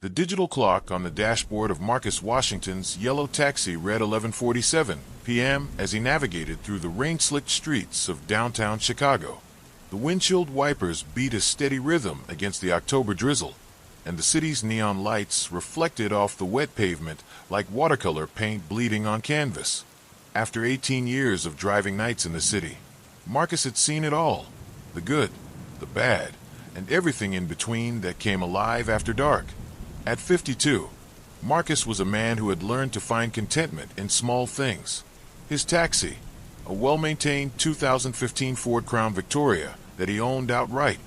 The digital clock on the dashboard of Marcus Washington's yellow taxi read 11:47 p.m. as he navigated through the rain-slicked streets of downtown Chicago. The windshield wipers beat a steady rhythm against the October drizzle, and the city's neon lights reflected off the wet pavement like watercolor paint bleeding on canvas. After 18 years of driving nights in the city, Marcus had seen it all, the good, the bad, and everything in between that came alive after dark. At 52, Marcus was a man who had learned to find contentment in small things. His taxi, a well-maintained 2015 Ford Crown Victoria that he owned outright,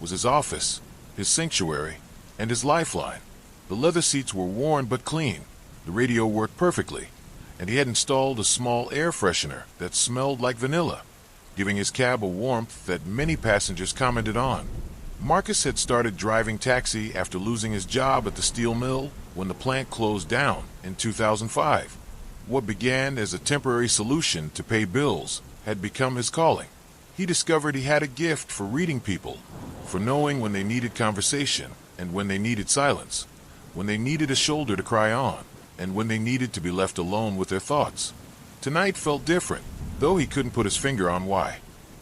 was his office, his sanctuary, and his lifeline. The leather seats were worn but clean, the radio worked perfectly, and he had installed a small air freshener that smelled like vanilla, giving his cab a warmth that many passengers commented on. Marcus had started driving taxi after losing his job at the steel mill when the plant closed down in 2005. What began as a temporary solution to pay bills had become his calling. He discovered he had a gift for reading people, for knowing when they needed conversation and when they needed silence, when they needed a shoulder to cry on, and when they needed to be left alone with their thoughts. Tonight felt different, though he couldn't put his finger on why.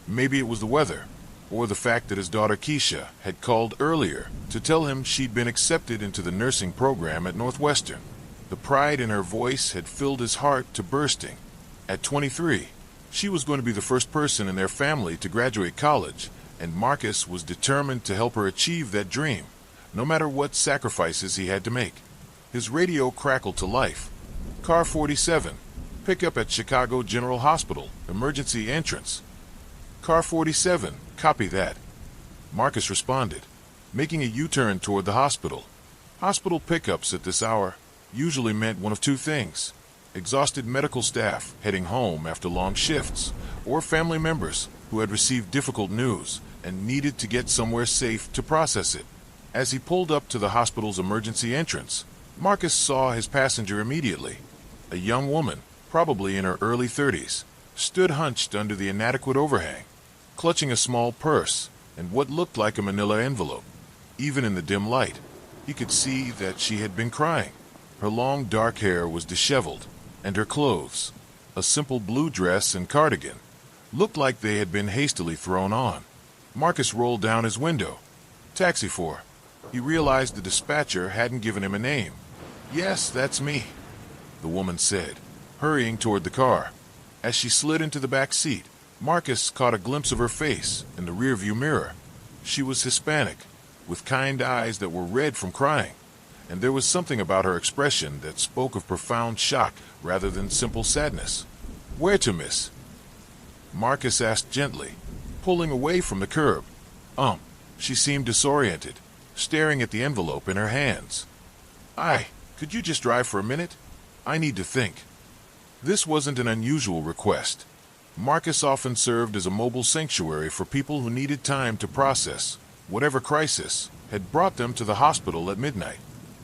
Maybe it was the weather, or the fact that his daughter Keisha had called earlier to tell him she'd been accepted into the nursing program at Northwestern. The pride in her voice had filled his heart to bursting. At 23, she was going to be the first person in their family to graduate college, and Marcus was determined to help her achieve that dream, no matter what sacrifices he had to make. His radio crackled to life. Car 47, pickup at Chicago General Hospital, emergency entrance. Car 47, copy that. Marcus responded, making a U-turn toward the hospital. Hospital pickups at this hour usually meant one of two things: exhausted medical staff heading home after long shifts, or family members who had received difficult news and needed to get somewhere safe to process it. As he pulled up to the hospital's emergency entrance, Marcus saw his passenger immediately. A young woman, probably in her early 30s, stood hunched under the inadequate overhang, clutching a small purse and what looked like a manila envelope. Even in the dim light, he could see that she had been crying. Her long dark hair was disheveled, and her clothes, a simple blue dress and cardigan, looked like they had been hastily thrown on. Marcus rolled down his window. Taxi 4. He realized the dispatcher hadn't given him a name. "Yes, that's me," the woman said, hurrying toward the car. As she slid into the back seat, Marcus caught a glimpse of her face in the rearview mirror. She was Hispanic, with kind eyes that were red from crying, and there was something about her expression that spoke of profound shock rather than simple sadness. "Where to, miss?" Marcus asked gently, pulling away from the curb. She seemed disoriented, staring at the envelope in her hands. Could you just drive for a minute? I need to think." This wasn't an unusual request. Marcus often served as a mobile sanctuary for people who needed time to process whatever crisis had brought them to the hospital at midnight.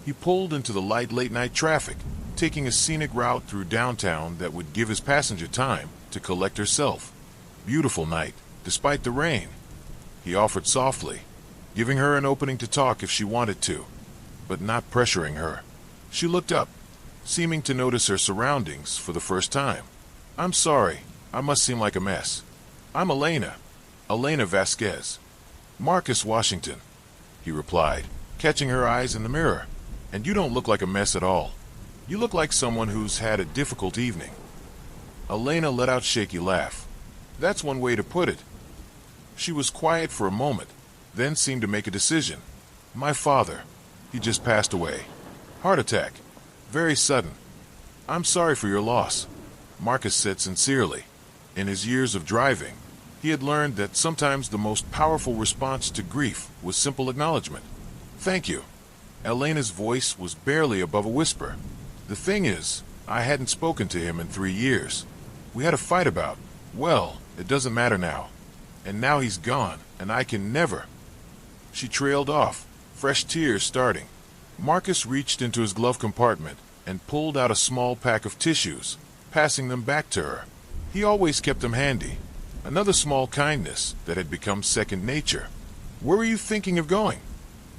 He pulled into the light late-night traffic, taking a scenic route through downtown that would give his passenger time to collect herself. Beautiful night, despite the rain. He offered softly, giving her an opening to talk if she wanted to, but not pressuring her. She looked up, seeming to notice her surroundings for the first time. "I'm sorry, I must seem like a mess. I'm Elena Vasquez." "Marcus Washington," he replied, catching her eyes in the mirror. "And you don't look like a mess at all. You look like someone who's had a difficult evening." Elena let out a shaky laugh. "That's one way to put it." She was quiet for a moment, then seemed to make a decision. "My father, he just passed away. Heart attack. Very sudden. I'm sorry for your loss," Marcus said sincerely. In his years of driving, he had learned that sometimes the most powerful response to grief was simple acknowledgement. "Thank you." Elena's voice was barely above a whisper. "The thing is, I hadn't spoken to him in 3 years. We had a fight about, well, it doesn't matter now. And now he's gone, and I can never." She trailed off, fresh tears starting. Marcus reached into his glove compartment and pulled out a small pack of tissues, passing them back to her. He always kept them handy. Another small kindness that had become second nature. "Where were you thinking of going?"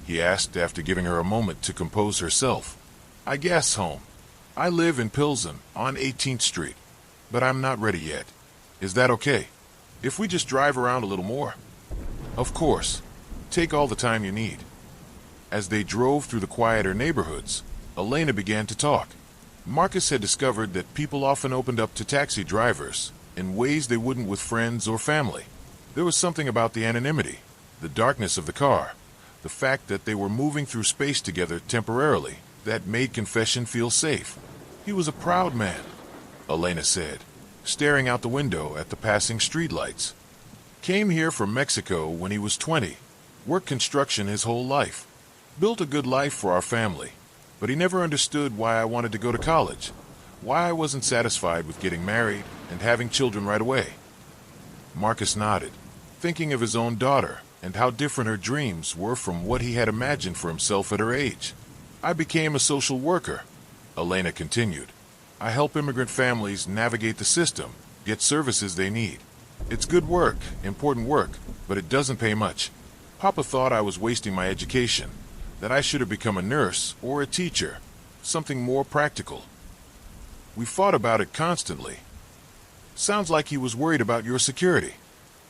he asked after giving her a moment to compose herself. I guess home. I live in Pilsen on 18th Street, but I'm not ready yet. Is that okay? If we just drive around a little more? Of course. Take all the time you need. As they drove through the quieter neighborhoods, Elena began to talk. Marcus had discovered that people often opened up to taxi drivers in ways they wouldn't with friends or family. There was something about the anonymity, the darkness of the car, the fact that they were moving through space together temporarily, that made confession feel safe. He was a proud man, Elena said, staring out the window at the passing streetlights. Came here from Mexico when he was 20, worked construction his whole life, built a good life for our family, but he never understood why I wanted to go to college, why I wasn't satisfied with getting married and having children right away. Marcus nodded, thinking of his own daughter and how different her dreams were from what he had imagined for himself at her age. I became a social worker, Elena continued. I help immigrant families navigate the system, get services they need. It's good work, important work, but it doesn't pay much. Papa thought I was wasting my education, that I should have become a nurse or a teacher, something more practical. We fought about it constantly. Sounds like he was worried about your security,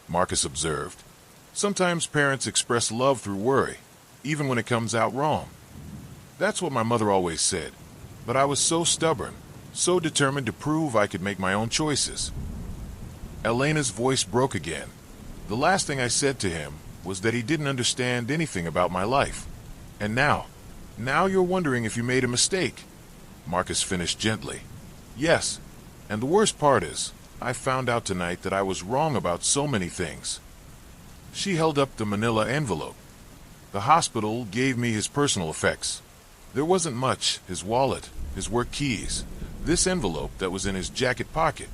Marcus observed. Sometimes parents express love through worry, even when it comes out wrong. That's what my mother always said, but I was so stubborn, so determined to prove I could make my own choices. Elena's voice broke again. The last thing I said to him was that he didn't understand anything about my life. And now you're wondering if you made a mistake, Marcus finished gently. Yes, and the worst part is, I found out tonight that I was wrong about so many things. She held up the manila envelope. The hospital gave me his personal effects. There wasn't much, his wallet, his work keys, this envelope that was in his jacket pocket.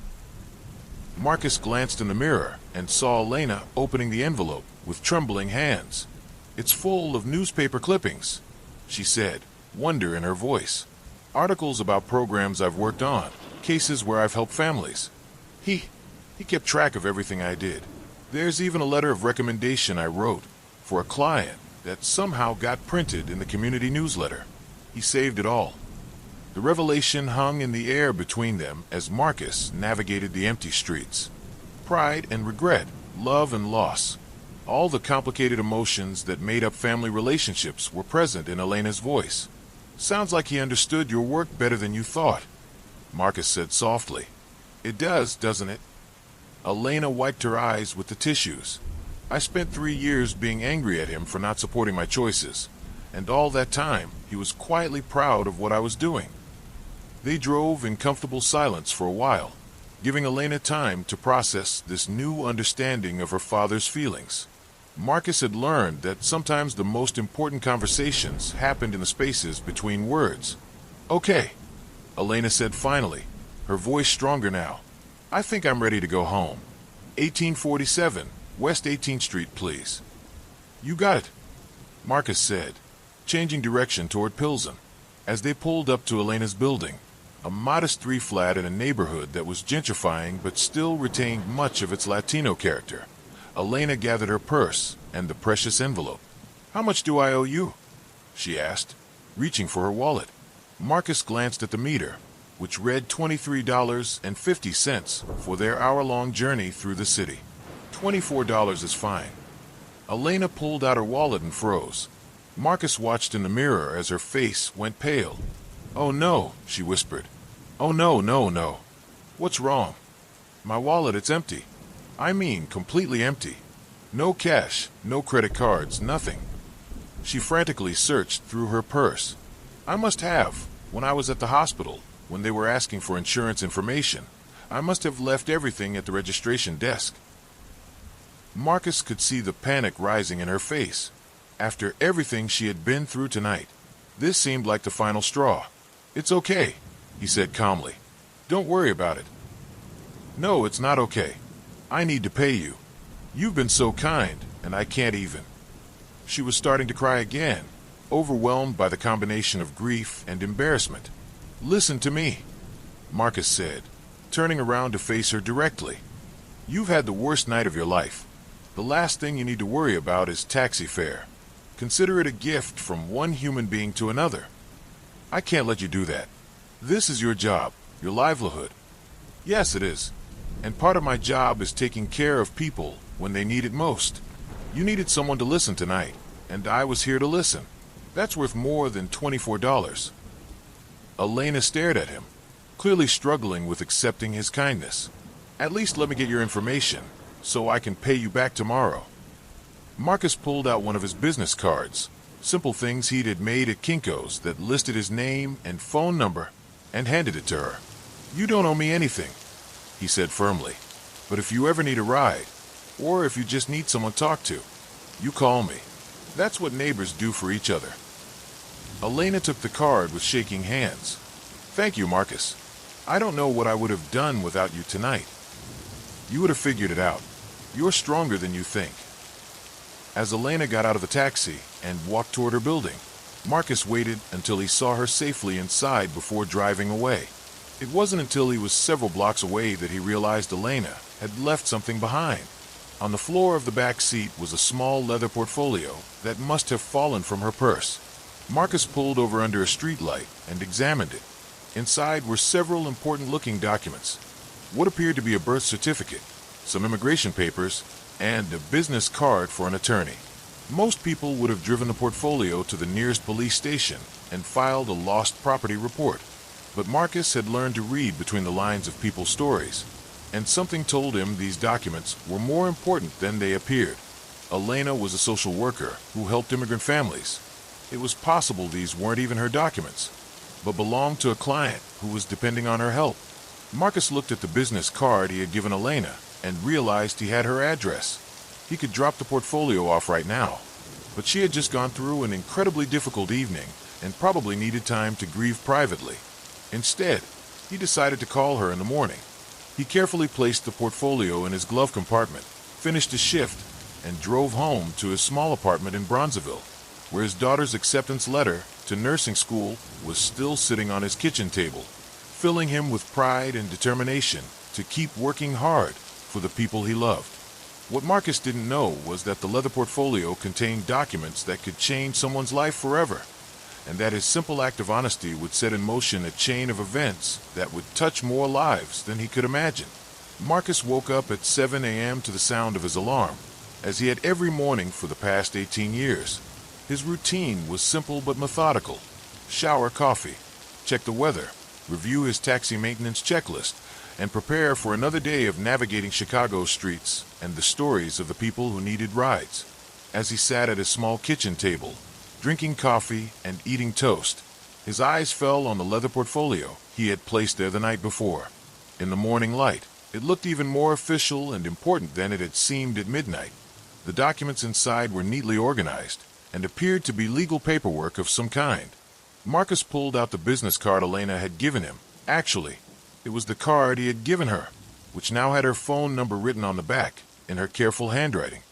Marcus glanced in the mirror and saw Elena opening the envelope with trembling hands. It's full of newspaper clippings, she said, wonder in her voice. Articles about programs I've worked on, cases where I've helped families. He kept track of everything I did. There's even a letter of recommendation I wrote for a client that somehow got printed in the community newsletter. He saved it all. The revelation hung in the air between them as Marcus navigated the empty streets. Pride and regret, love and loss. All the complicated emotions that made up family relationships were present in Elena's voice. Sounds like he understood your work better than you thought, Marcus said softly. It does, doesn't it? Elena wiped her eyes with the tissues. I spent 3 years being angry at him for not supporting my choices, and all that time he was quietly proud of what I was doing. They drove in comfortable silence for a while, giving Elena time to process this new understanding of her father's feelings. Marcus had learned that sometimes the most important conversations happened in the spaces between words. Okay, Elena said finally, her voice stronger now. I think I'm ready to go home. 1847, West 18th Street, please. You got it, Marcus said, changing direction toward Pilsen. As they pulled up to Elena's building, a modest 3-flat in a neighborhood that was gentrifying but still retained much of its Latino character, Elena gathered her purse and the precious envelope. How much do I owe you? She asked, reaching for her wallet. Marcus glanced at the meter, which read $23.50 for their hour-long journey through the city. $24 is fine. Elena pulled out her wallet and froze. Marcus watched in the mirror as her face went pale. Oh no, she whispered. Oh no, no, no. What's wrong? My wallet, it's empty. I mean, completely empty. No cash, no credit cards, nothing. She frantically searched through her purse. I must have, when I was at the hospital, when they were asking for insurance information, I must have left everything at the registration desk. Marcus could see the panic rising in her face. After everything she had been through tonight, this seemed like the final straw. It's okay, he said calmly. Don't worry about it. No, it's not okay. I need to pay you. You've been so kind, and I can't even. She was starting to cry again, overwhelmed by the combination of grief and embarrassment. Listen to me, Marcus said, turning around to face her directly. You've had the worst night of your life. The last thing you need to worry about is taxi fare. Consider it a gift from one human being to another. I can't let you do that. This is your job, your livelihood. Yes, it is. And part of my job is taking care of people when they need it most. You needed someone to listen tonight, and I was here to listen. That's worth more than $24. Elena stared at him, clearly struggling with accepting his kindness. At least let me get your information, so I can pay you back tomorrow. Marcus pulled out one of his business cards, simple things he'd had made at Kinko's that listed his name and phone number, and handed it to her. You don't owe me anything, he said firmly. But if you ever need a ride, or if you just need someone to talk to, you call me. That's what neighbors do for each other. Elena took the card with shaking hands. Thank you, Marcus. I don't know what I would have done without you tonight. You would have figured it out. You're stronger than you think. As Elena got out of the taxi and walked toward her building, Marcus waited until he saw her safely inside before driving away. It wasn't until he was several blocks away that he realized Elena had left something behind. On the floor of the back seat was a small leather portfolio that must have fallen from her purse. Marcus pulled over under a streetlight and examined it. Inside were several important-looking documents. What appeared to be a birth certificate, some immigration papers, and a business card for an attorney. Most people would have driven the portfolio to the nearest police station and filed a lost property report. But Marcus had learned to read between the lines of people's stories, and something told him these documents were more important than they appeared. Elena was a social worker who helped immigrant families. It was possible these weren't even her documents, but belonged to a client who was depending on her help. Marcus looked at the business card he had given Elena and realized he had her address. He could drop the portfolio off right now, but she had just gone through an incredibly difficult evening and probably needed time to grieve privately. Instead, he decided to call her in the morning. He carefully placed the portfolio in his glove compartment, finished his shift, and drove home to his small apartment in Bronzeville, where his daughter's acceptance letter to nursing school was still sitting on his kitchen table, filling him with pride and determination to keep working hard for the people he loved. What Marcus didn't know was that the leather portfolio contained documents that could change someone's life forever, and that his simple act of honesty would set in motion a chain of events that would touch more lives than he could imagine. Marcus woke up at 7 a.m. to the sound of his alarm, as he had every morning for the past 18 years. His routine was simple but methodical. Shower coffee, check the weather, review his taxi maintenance checklist, and prepare for another day of navigating Chicago's streets and the stories of the people who needed rides. As he sat at his small kitchen table, drinking coffee and eating toast, his eyes fell on the leather portfolio he had placed there the night before. In the morning light, it looked even more official and important than it had seemed at midnight. The documents inside were neatly organized and appeared to be legal paperwork of some kind. Marcus pulled out the business card Elena had given him. Actually, it was the card he had given her, which now had her phone number written on the back in her careful handwriting.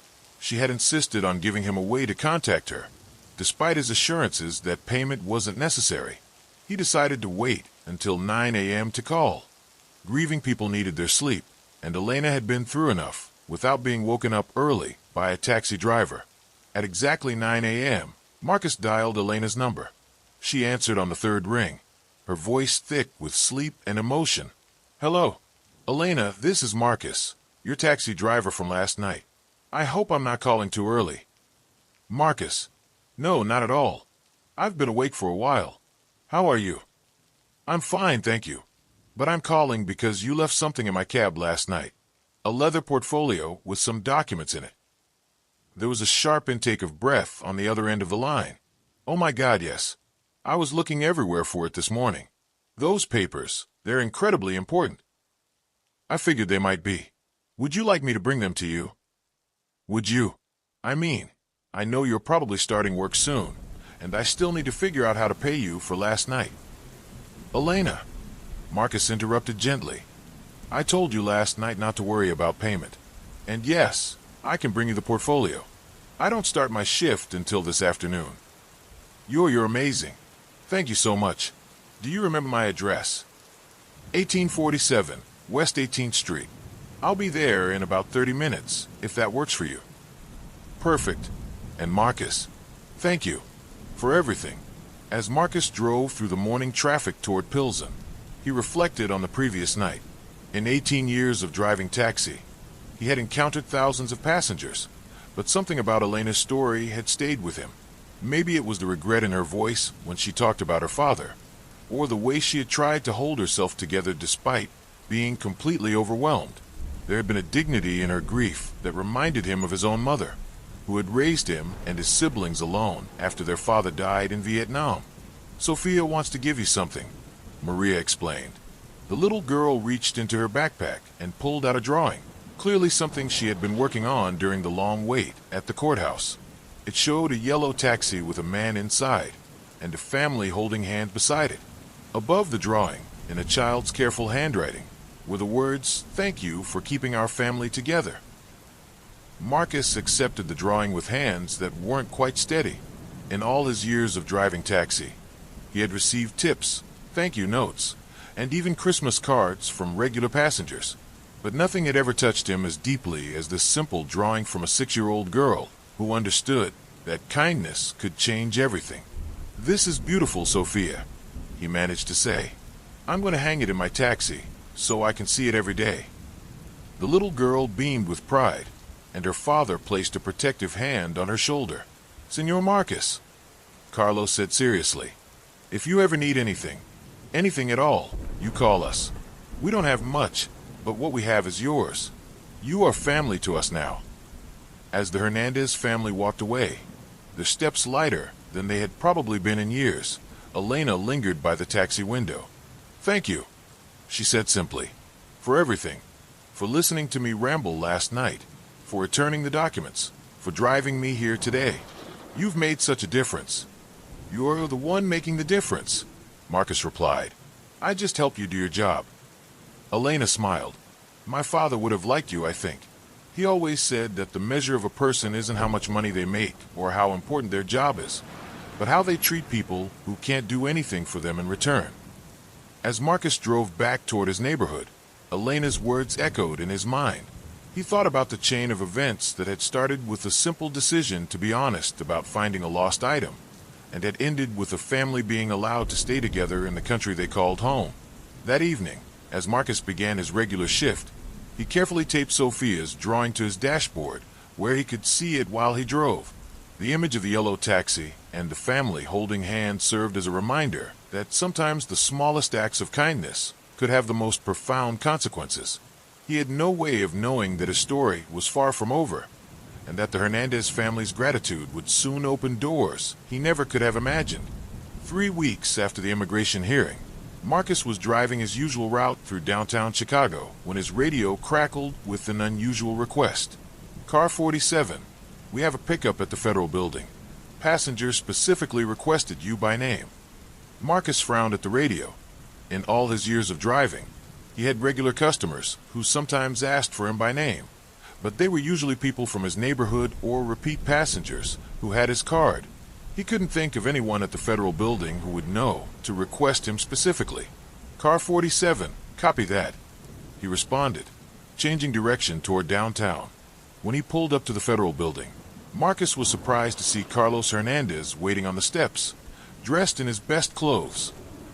She had insisted on giving him a way to contact her, despite his assurances that payment wasn't necessary. He decided to wait until 9 a.m. to call. Grieving people needed their sleep, and Elena had been through enough without being woken up early by a taxi driver. At exactly 9 a.m., Marcus dialed Elena's number. She answered on the third ring, her voice thick with sleep and emotion. Hello, Elena, this is Marcus, your taxi driver from last night. I hope I'm not calling too early. Marcus, no, not at all. I've been awake for a while. How are you? I'm fine, thank you. But I'm calling because you left something in my cab last night. A leather portfolio with some documents in it. There was a sharp intake of breath on the other end of the line. Oh my God, yes. I was looking everywhere for it this morning. Those papers, they're incredibly important. I figured they might be. Would you like me to bring them to you? Would you? I mean, I know you're probably starting work soon, and I still need to figure out how to pay you for last night. Elena, Marcus interrupted gently. I told you last night not to worry about payment. And yes, I can bring you the portfolio. I don't start my shift until this afternoon. You're amazing. Thank you so much. Do you remember my address? 1847, West 18th Street. I'll be there in about 30 minutes, if that works for you. Perfect. And Marcus, Thank you. For everything. As Marcus drove through the morning traffic toward Pilsen, he reflected on the previous night. In 18 years of driving taxi, he had encountered thousands of passengers, but something about Elena's story had stayed with him. Maybe it was the regret in her voice when she talked about her father, or the way she had tried to hold herself together despite being completely overwhelmed. There had been a dignity in her grief that reminded him of his own mother, who had raised him and his siblings alone after their father died in Vietnam. "Sophia wants to give you something," Maria explained. The little girl reached into her backpack and pulled out a drawing, clearly something she had been working on during the long wait at the courthouse. It showed a yellow taxi with a man inside and a family holding hands beside it. Above the drawing, in a child's careful handwriting, were the words, "Thank you for keeping our family together." Marcus accepted the drawing with hands that weren't quite steady. In all his years of driving taxi, he had received tips, thank you notes, and even Christmas cards from regular passengers. But nothing had ever touched him as deeply as this simple drawing from a 6-year-old girl who understood that kindness could change everything. "This is beautiful, Sophia," he managed to say. "I'm going to hang it in my taxi so I can see it every day." The little girl beamed with pride, and her father placed a protective hand on her shoulder. "Senor Marcus," Carlos said seriously, "if you ever need anything at all, you call us. We don't have much, but what we have is yours. You are family to us now." As the Hernandez family walked away, their steps lighter than they had probably been in years, Elena lingered by the taxi window. "Thank you," she said simply, "for everything. For listening to me ramble last night, for returning the documents, for driving me here today. You've made such a difference." "You're the one making the difference," Marcus replied. "I just help you do your job." Elena smiled. "My father would have liked you, I think. He always said that the measure of a person isn't how much money they make or how important their job is, but how they treat people who can't do anything for them in return." As Marcus drove back toward his neighborhood, Elena's words echoed in his mind. He thought about the chain of events that had started with a simple decision to be honest about finding a lost item, and had ended with a family being allowed to stay together in the country they called home. That evening, as Marcus began his regular shift, he carefully taped Sophia's drawing to his dashboard, where he could see it while he drove. The image of the yellow taxi and the family holding hands served as a reminder that sometimes the smallest acts of kindness could have the most profound consequences. He had no way of knowing that his story was far from over, and that the Hernandez family's gratitude would soon open doors he never could have imagined. 3 weeks after the immigration hearing, Marcus was driving his usual route through downtown Chicago when his radio crackled with an unusual request. "Car 47, we have a pickup at the Federal Building. Passengers specifically requested you by name." Marcus frowned at the radio. In all his years of driving, he had regular customers who sometimes asked for him by name, but they were usually people from his neighborhood or repeat passengers who had his card. He couldn't think of anyone at the Federal Building who would know to request him specifically. "Car 47, copy that," he responded, changing direction toward downtown. When he pulled up to the Federal Building, Marcus was surprised to see Carlos Hernandez waiting on the steps, dressed in his best clothes,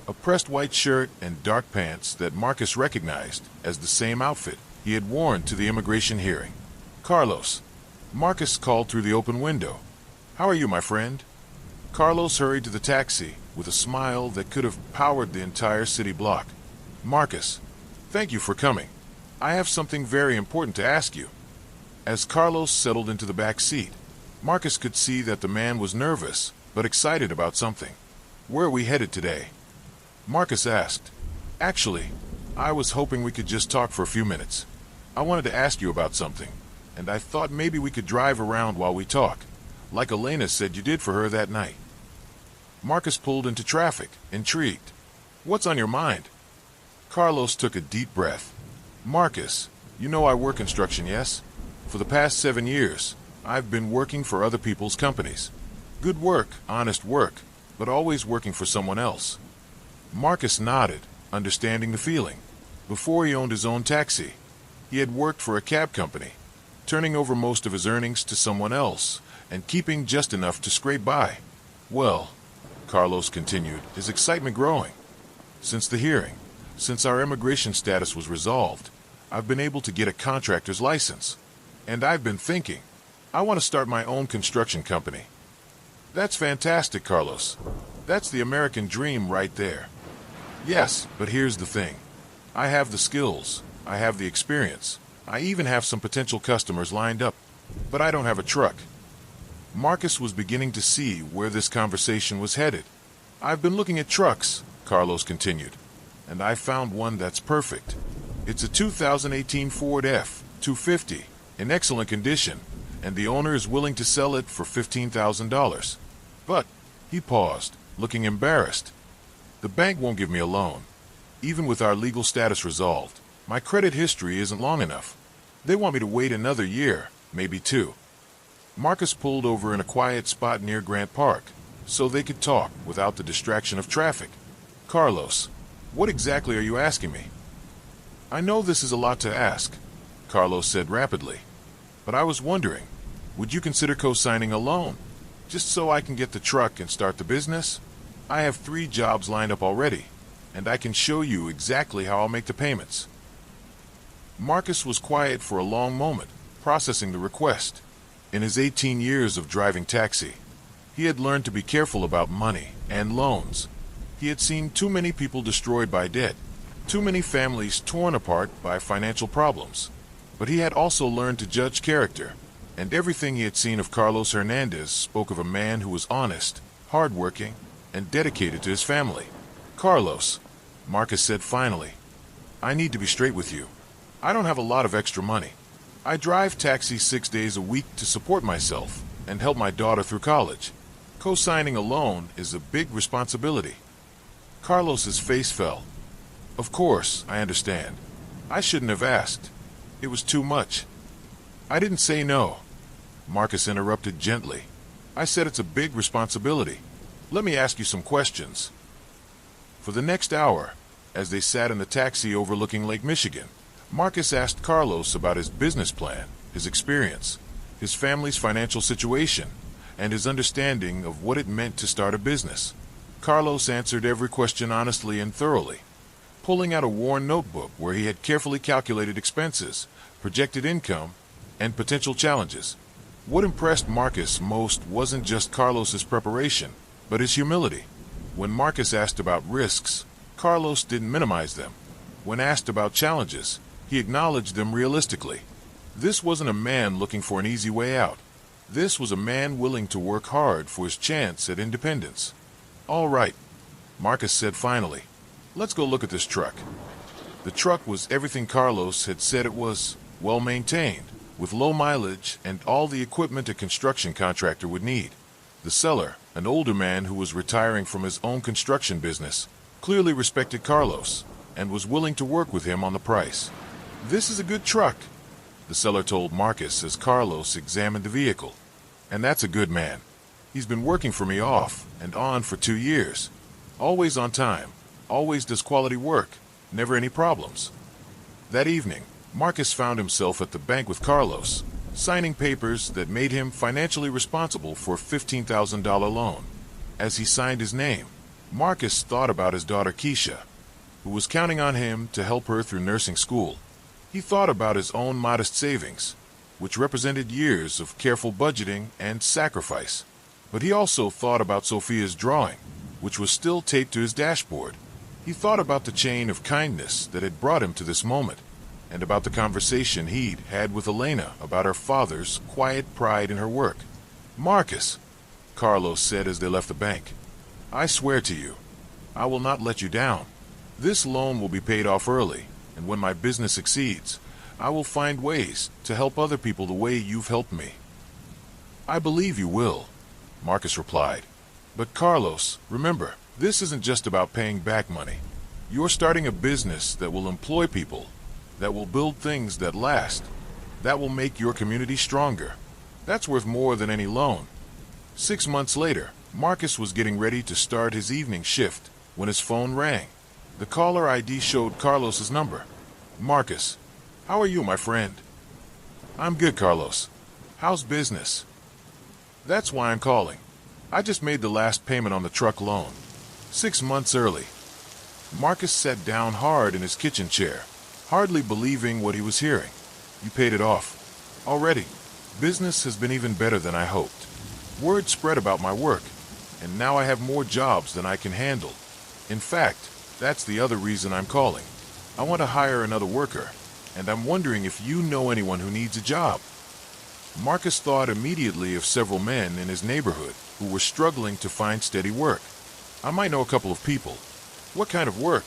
a pressed white shirt and dark pants that Marcus recognized as the same outfit he had worn to the immigration hearing. "Carlos," Marcus called through the open window. "How are you, my friend?" Carlos hurried to the taxi with a smile that could have powered the entire city block. "Marcus, thank you for coming. I have something very important to ask you." As Carlos settled into the back seat, Marcus could see that the man was nervous but excited about something. "Where are we headed today?" Marcus asked. "Actually, I was hoping we could just talk for a few minutes. I wanted to ask you about something, and I thought maybe we could drive around while we talk, like Elena said you did for her that night." Marcus pulled into traffic, intrigued. "What's on your mind?" Carlos took a deep breath. "Marcus, you know I work construction, yes? For the past 7 years, I've been working for other people's companies. Good work, honest work, but always working for someone else." Marcus nodded, understanding the feeling. Before he owned his own taxi, he had worked for a cab company, turning over most of his earnings to someone else and keeping just enough to scrape by. Well, Carlos continued, his excitement growing. Since the hearing, since our immigration status was resolved, I've been able to get a contractor's license. And I've been thinking, I want to start my own construction company. That's fantastic, Carlos. That's the American dream right there. Yes, but here's the thing. I have the skills, I have the experience, I even have some potential customers lined up, but I don't have a truck. Marcus was beginning to see where this conversation was headed. I've been looking at trucks, Carlos continued, and I found one that's perfect. It's a 2018 Ford F-250, in excellent condition, and the owner is willing to sell it for $15,000. But, he paused, looking embarrassed. The bank won't give me a loan. Even with our legal status resolved, my credit history isn't long enough. They want me to wait another year, maybe two. Marcus pulled over in a quiet spot near Grant Park, so they could talk without the distraction of traffic. Carlos, what exactly are you asking me? I know this is a lot to ask, Carlos said rapidly, but I was wondering, would you consider co-signing a loan, just so I can get the truck and start the business? I have 3 jobs lined up already, and I can show you exactly how I'll make the payments. Marcus was quiet for a long moment, processing the request. In his 18 years of driving taxi, he had learned to be careful about money and loans. He had seen too many people destroyed by debt, too many families torn apart by financial problems. But he had also learned to judge character, and everything he had seen of Carlos Hernandez spoke of a man who was honest, hardworking, and dedicated to his family. Carlos, Marcus said finally, I need to be straight with you. I don't have a lot of extra money. I drive taxi 6 days a week to support myself and help my daughter through college. Co-signing a loan is a big responsibility. Carlos's face fell. Of course, I understand. I shouldn't have asked. It was too much. I didn't say no. Marcus interrupted gently. I said it's a big responsibility. Let me ask you some questions. For the next hour, as they sat in the taxi overlooking Lake Michigan, Marcus asked Carlos about his business plan, his experience, his family's financial situation, and his understanding of what it meant to start a business. Carlos answered every question honestly and thoroughly, pulling out a worn notebook where he had carefully calculated expenses, projected income, and potential challenges. What impressed Marcus most wasn't just Carlos's preparation, but his humility. When Marcus asked about risks, Carlos didn't minimize them. When asked about challenges, he acknowledged them realistically. This wasn't a man looking for an easy way out. This was a man willing to work hard for his chance at independence. All right, Marcus said finally. Let's go look at this truck. The truck was everything Carlos had said it was, well-maintained, with low mileage and all the equipment a construction contractor would need. The seller, an older man who was retiring from his own construction business, clearly respected Carlos and was willing to work with him on the price. This is a good truck, the seller told Marcus as Carlos examined the vehicle. And that's a good man. He's been working for me off and on for 2 years. Always on time, always does quality work, never any problems. That evening, Marcus found himself at the bank with Carlos, signing papers that made him financially responsible for a $15,000 loan. As he signed his name, Marcus thought about his daughter Keisha, who was counting on him to help her through nursing school. He thought about his own modest savings, which represented years of careful budgeting and sacrifice. But he also thought about Sophia's drawing, which was still taped to his dashboard. He thought about the chain of kindness that had brought him to this moment, and about the conversation he'd had with Elena about her father's quiet pride in her work. Marcus, Carlos said as they left the bank, I swear to you, I will not let you down. This loan will be paid off early, and when my business succeeds, I will find ways to help other people the way you've helped me. I believe you will, Marcus replied. But Carlos, remember, this isn't just about paying back money. You're starting a business that will employ people, that will build things that last, that will make your community stronger. That's worth more than any loan. 6 months later, Marcus was getting ready to start his evening shift when his phone rang. The caller ID showed Carlos's number. Marcus, how are you, my friend? I'm good, Carlos. How's business? That's why I'm calling. I just made the last payment on the truck loan. 6 months early. Marcus sat down hard in his kitchen chair, hardly believing what he was hearing. You paid it off. Already. Business has been even better than I hoped. Word spread about my work, and now I have more jobs than I can handle. In fact, that's the other reason I'm calling. I want to hire another worker, and I'm wondering if you know anyone who needs a job. Marcus thought immediately of several men in his neighborhood who were struggling to find steady work. I might know a couple of people. What kind of work?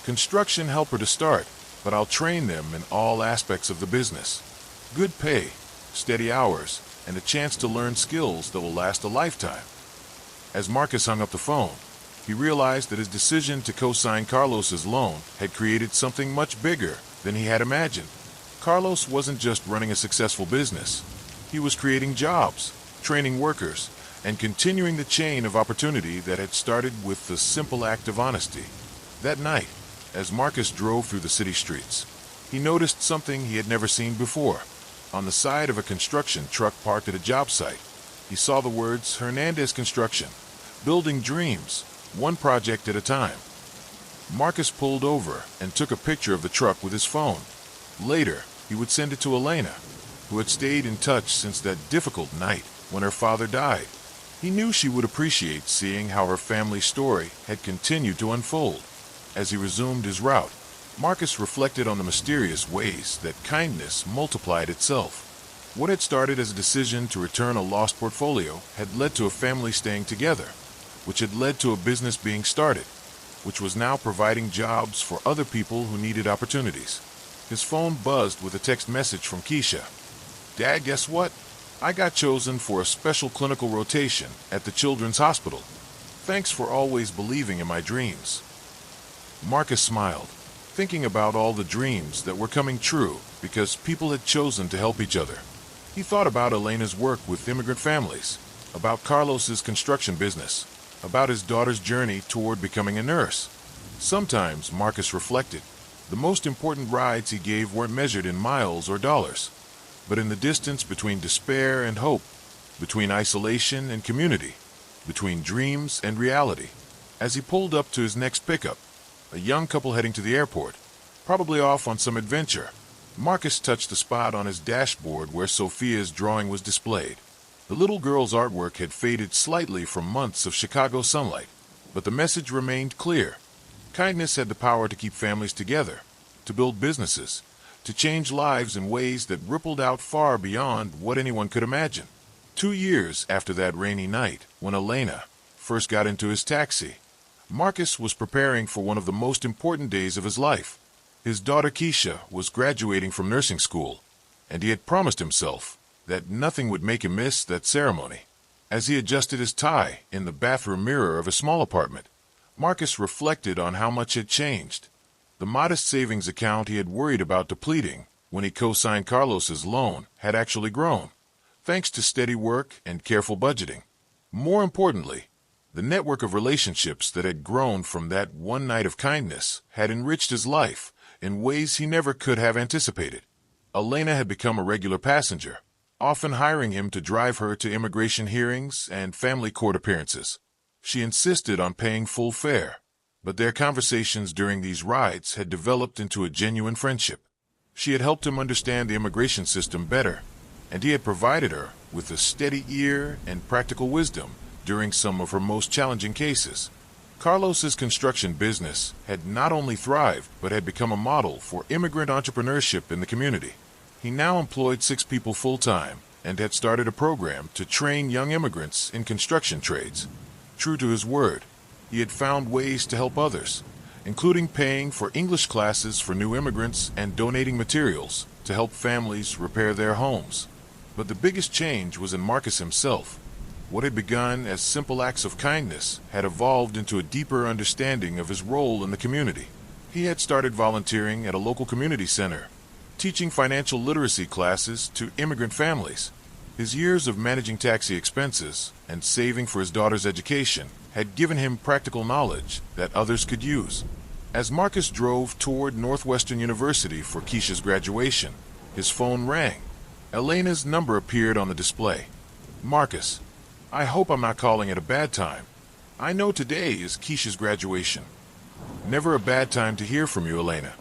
Construction helper to start, but I'll train them in all aspects of the business. Good pay, steady hours, and a chance to learn skills that will last a lifetime. As Marcus hung up the phone, he realized that his decision to co-sign Carlos's loan had created something much bigger than he had imagined. Carlos wasn't just running a successful business. He was creating jobs, training workers, and continuing the chain of opportunity that had started with the simple act of honesty. That night, as Marcus drove through the city streets, he noticed something he had never seen before. On the side of a construction truck parked at a job site, he saw the words Hernandez Construction, building dreams, one project at a time. Marcus pulled over and took a picture of the truck with his phone. Later, he would send it to Elena, who had stayed in touch since that difficult night when her father died. He knew she would appreciate seeing how her family's story had continued to unfold. As he resumed his route, Marcus reflected on the mysterious ways that kindness multiplied itself. What had started as a decision to return a lost portfolio had led to a family staying together, which had led to a business being started, which was now providing jobs for other people who needed opportunities. His phone buzzed with a text message from Keisha. Dad, guess what? I got chosen for a special clinical rotation at the Children's Hospital. Thanks for always believing in my dreams. Marcus smiled, thinking about all the dreams that were coming true because people had chosen to help each other. He thought about Elena's work with immigrant families, about Carlos's construction business, about his daughter's journey toward becoming a nurse. Sometimes, Marcus reflected, the most important rides he gave weren't measured in miles or dollars, but in the distance between despair and hope, between isolation and community, between dreams and reality. As he pulled up to his next pickup, a young couple heading to the airport, probably off on some adventure, Marcus touched the spot on his dashboard where Sophia's drawing was displayed. The little girl's artwork had faded slightly from months of Chicago sunlight, but the message remained clear. Kindness had the power to keep families together, to build businesses, to change lives in ways that rippled out far beyond what anyone could imagine. 2 years after that rainy night, when Elena first got into his taxi, Marcus was preparing for one of the most important days of his life. His daughter Keisha was graduating from nursing school, and he had promised himself that nothing would make him miss that ceremony. As he adjusted his tie in the bathroom mirror of a small apartment, Marcus reflected on how much had changed. The modest savings account he had worried about depleting when he co-signed Carlos's loan had actually grown, thanks to steady work and careful budgeting. More importantly, the network of relationships that had grown from that one night of kindness had enriched his life in ways he never could have anticipated. Elena had become a regular passenger, often hiring him to drive her to immigration hearings and family court appearances. She insisted on paying full fare, but their conversations during these rides had developed into a genuine friendship. She had helped him understand the immigration system better, and he had provided her with a steady ear and practical wisdom during some of her most challenging cases. Carlos's construction business had not only thrived, but had become a model for immigrant entrepreneurship in the community. He now employed 6 people full-time and had started a program to train young immigrants in construction trades. True to his word, he had found ways to help others, including paying for English classes for new immigrants and donating materials to help families repair their homes. But the biggest change was in Marcus himself. What had begun as simple acts of kindness had evolved into a deeper understanding of his role in the community. He had started volunteering at a local community center, teaching financial literacy classes to immigrant families. His years of managing taxi expenses and saving for his daughter's education had given him practical knowledge that others could use. As Marcus drove toward Northwestern University for Keisha's graduation, his phone rang. Elena's number appeared on the display. Marcus, I hope I'm not calling it a bad time. I know today is Keisha's graduation. Never a bad time to hear from you, Elena.